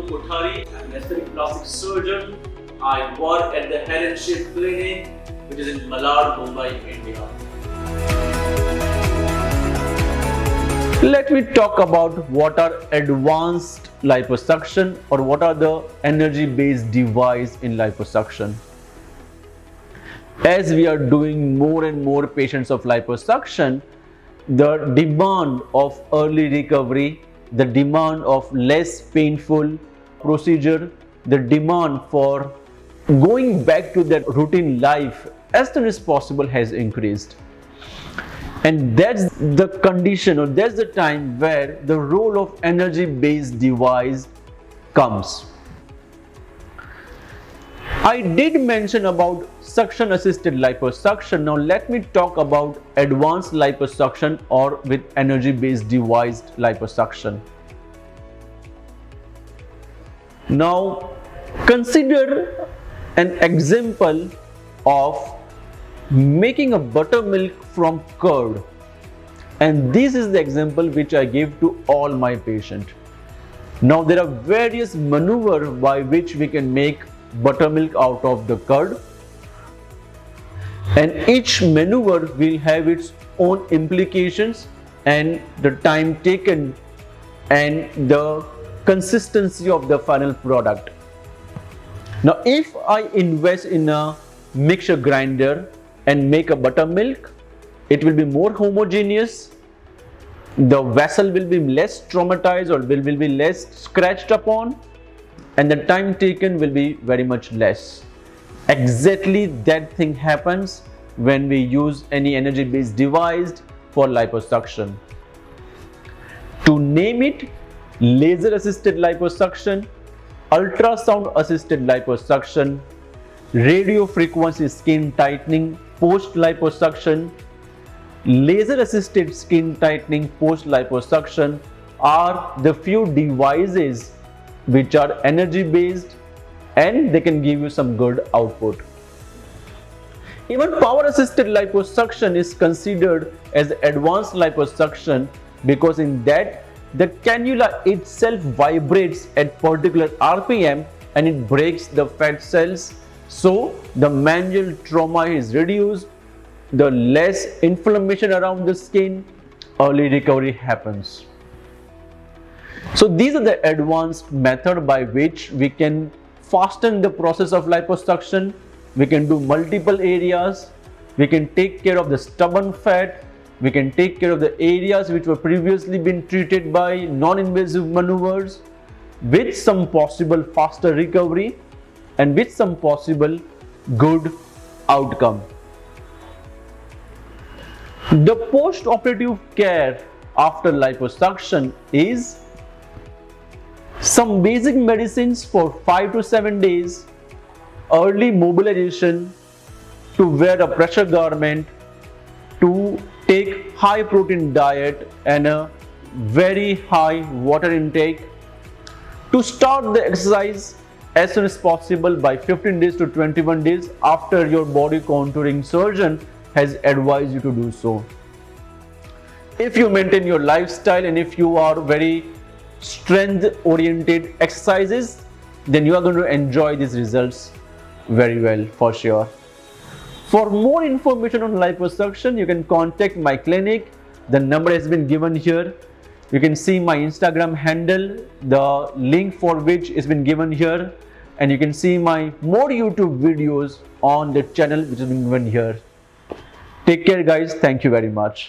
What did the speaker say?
Kothari. I'm an aesthetic plastic surgeon. I work at the Head and Shape Clinic, which is in Malad, Mumbai, India. Let me talk about what are advanced liposuction or what are the energy-based device in liposuction. As we are doing more and more patients of liposuction, the demand of early recovery, the demand of less painful procedure, the demand for going back to that routine life as soon as possible has increased. And that's the condition, or that's the time where the role of energy-based device comes. I did mention about suction-assisted liposuction. Now let me talk about advanced liposuction or with energy-based device liposuction. Now consider an example of making a buttermilk from curd, and this is the example which I give to all my patients. Now there are various maneuvers by which we can make buttermilk out of the curd, and each maneuver will have its own implications and the time taken and the consistency of the final product. Now if I invest in a mixture grinder and make a buttermilk, it will be more homogeneous, the vessel will be less traumatized or will be less scratched upon, and the time taken will be very much less. Exactly that thing happens when we use any energy-based device for liposuction. To name it, laser-assisted liposuction, ultrasound-assisted liposuction, radio frequency skin tightening post liposuction, laser assisted skin tightening post liposuction are the few devices which are energy based and they can give you some good output. Even power assisted liposuction is considered as advanced liposuction because in that the cannula itself vibrates at particular RPM and it breaks the fat cells. So the manual trauma is reduced, the less inflammation around the skin, early recovery happens. So these are the advanced method by which we can fasten the process of liposuction. We can do multiple areas, we can take care of the stubborn fat, we can take care of the areas which were previously been treated by non-invasive maneuvers with some possible faster recovery and with some possible good outcome. The post-operative care after liposuction is some basic medicines for 5 to 7 days, early mobilization, to wear a pressure garment, to take high protein diet and a very high water intake, to start the exercise as soon as possible by 15 days to 21 days after your body contouring surgeon has advised you to do so. If you maintain your lifestyle and if you are very strength oriented exercises, then you are going to enjoy these results very well for sure. For more information on liposuction, you can contact my clinic. The number has been given here. You can see my Instagram handle, the link for which has been given here, and you can see my more YouTube videos on the channel which has been given here. Take care guys, thank you very much.